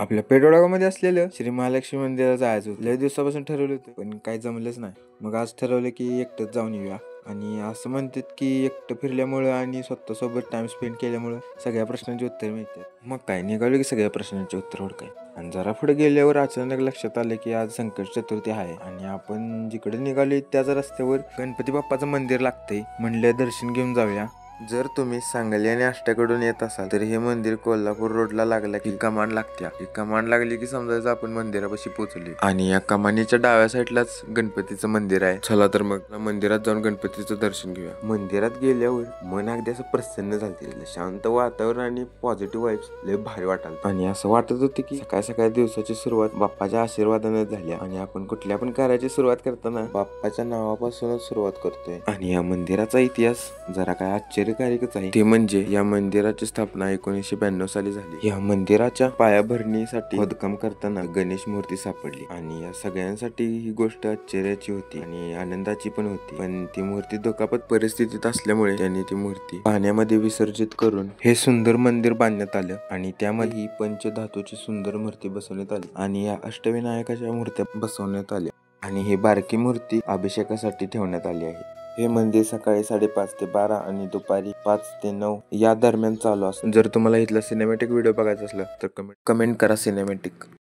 आपल्या पेडोळामध्ये असलेलं श्री महालक्ष्मी मंदिरात जायचं होतं. लय दिवसापासून ठरवलं होतं पण काही जमलंच नाही. मग आज ठरवलं की एकटंच जाऊन येऊया. आणि असं म्हणतात की एकटं फिरल्यामुळं आणि स्वतःसोबत टाइम स्पेंड केल्यामुळं सगळ्या प्रश्नांची उत्तर मिळतात. मग काय निघालो की सगळ्या प्रश्नांची उत्तर हुडकाय. आणि जरा पुढे गेल्यावर अचानक लक्षात आलं की आज संकट चतुर्थी आहे आणि आपण जिकडे निघालोय त्याच रस्त्यावर गणपती बाप्पाचं मंदिर लागतंय. म्हणलं दर्शन घेऊन जाऊया. जर तुम्ही सांगली आणि आष्ट्याकडून येत असाल तर हे मंदिर कोल्हापूर रोडला लागला की कमान लागत्या. ही कमान लागली की समजायचं आपण मंदिरापाशी पोहोचली. आणि या कमानीच्या डाव्या साईडलाच गणपतीचं मंदिर आहे. चला तर मग मंदिरात जाऊन गणपतीचं दर्शन घेऊया. मंदिरात गेल्यावर मन अगदी असं प्रसन्न झालं. शांत वातावरण आणि पॉझिटिव्ह वाईब्स लय भारी वाटाल. आणि असं वाटत होतं की सकाळ सकाळी दिवसाची सुरुवात बाप्पाच्या आशीर्वादाने झाली. आणि आपण कुठल्या पण कार्याची सुरुवात करताना बाप्पाच्या नावापासूनच सुरुवात करतोय. आणि या मंदिराचा इतिहास जरा काय आश्चर्यकारकच आहे. ते म्हणजे या मंदिराची स्थापना 1992 साली झाली. या मंदिराच्या पायाभरणीसाठी खोदकाम करताना गणेश मूर्ती सापडली. आणि या सगळ्यांसाठी ही गोष्ट आश्चर्याची होती आणि आनंदाची पण होती. पण ती मूर्ती धोकापत परिस्थितीत असल्यामुळे त्यांनी ती मूर्ती पाण्यामध्ये विसर्जित करून हे सुंदर मंदिर बांधण्यात आलं. आणि त्यामध्ये ही पंचधातूची सुंदर मूर्ती बसवण्यात आली आणि या अष्टविनायकाच्या मूर्त्या बसवण्यात आल्या. आणि ही बारकी मूर्ती अभिषेकासाठी ठेवण्यात आली आहे. हे मंदिर सकाळी 5:30 ते 12 आणि दुपारी 5 ते 9 या दरम्यान चालू असतं. जर तुम्हाला इथला सिनेमॅटिक व्हिडिओ बघायचा असला तर कमेंट करा सिनेमॅटिक.